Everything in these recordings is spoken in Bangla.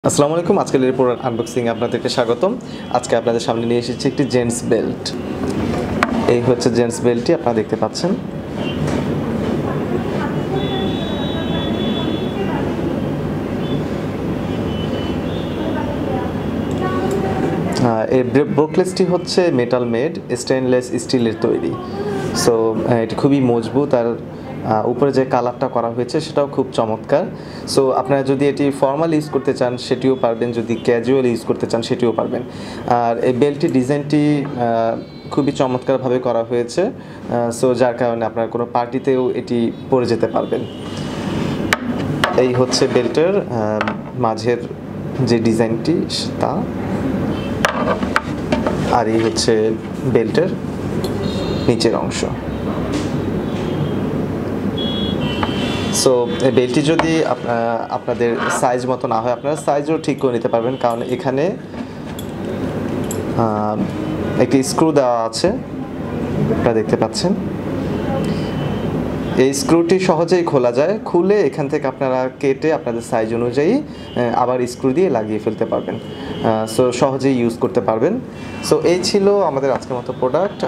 আসসালামু আলাইকুম। আজকের এই প্রোডাক্ট আনবক্সিং আপনাদেরকে স্বাগতম। আজকে আপনাদের সামনে নিয়ে এসেছি একটি জেন্টস বেল্ট। এই হচ্ছে জেন্টস বেল্টটি, আপনারা দেখতে পাচ্ছেন। এই ব্রোকলেসটি হচ্ছে মেটাল মেড, স্টেনলেস স্টিলের তৈরি। সো এটি খুবই মজবুত, আর উপরে যে কালারটা করা হয়েছে সেটাও খুব চমৎকার। সো আপনারা যদি এটি ফর্মাল ইউজ করতে চান সেটিও পারবেন, যদি ক্যাজুয়াল ইউজ করতে চান সেটিও পারবেন। আর এই বেল্টটির ডিজাইনটি খুবই চমৎকারভাবে করা হয়েছে, সো যার কারণে আপনার কোনো পার্টিতেও এটি পরে যেতে পারবেন। এই হচ্ছে বেল্টের মাঝের যে ডিজাইনটি তা, আর এই হচ্ছে বেল্টের নিচের অংশ। সো এই বেল্টটি যদি আপনাদের সাইজ মতো না হয়, আপনারা সাইজও ঠিক করে নিতে পারবেন, কারণ এখানে একটি স্ক্রু দেওয়া আছে, আপনারা দেখতে পাচ্ছেন। এই স্ক্রুটি সহজেই খোলা যায়, খুলে এখান থেকে আপনারা কেটে আপনাদের সাইজ অনুযায়ী আবার স্ক্রু দিয়ে লাগিয়ে ফেলতে পারবেন। সো সহজেই ইউজ করতে পারবেন। সো এই ছিল আমাদের আজকের মতো প্রোডাক্ট।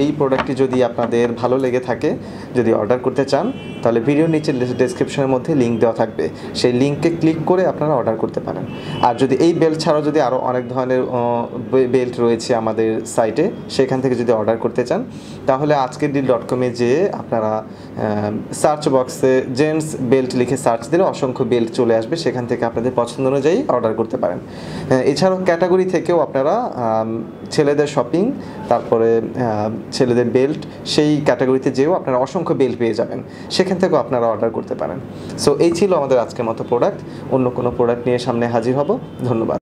এই প্রোডাক্টটি যদি আপনাদের ভালো লেগে থাকে, যদি অর্ডার করতে চান, তাহলে ভিডিওর নিচে ডেসক্রিপশনের মধ্যে লিঙ্ক দেওয়া থাকবে, সেই লিঙ্কে ক্লিক করে আপনারা অর্ডার করতে পারেন। আর যদি এই বেল্ট ছাড়াও যদি আরও অনেক ধরনের বেল্ট রয়েছে আমাদের সাইটে, সেখান থেকে যদি অর্ডার করতে চান, তাহলে ajkerdeal.com-এ যেয়ে আপনারা সার্চ বক্সে জেন্টস বেল্ট লিখে সার্চ দিলে অসংখ্য বেল্ট চলে আসবে, সেখান থেকে আপনাদের পছন্দ অনুযায়ী অর্ডার করতে পারেন। এছাড়াও ক্যাটাগরি থেকেও আপনারা ছেলেদের শপিং, তারপরে ছেলেদের বেল্ট, সেই ক্যাটাগরিতে যেও আপনারা অসংখ্য বেল্ট পেয়ে যাবেন, সেখান থেকেও আপনারা অর্ডার করতে পারেন। সো এই ছিল আমাদের আজকের মতো প্রোডাক্ট। অন্য কোনো প্রোডাক্ট নিয়ে সামনে হাজির হব। ধন্যবাদ।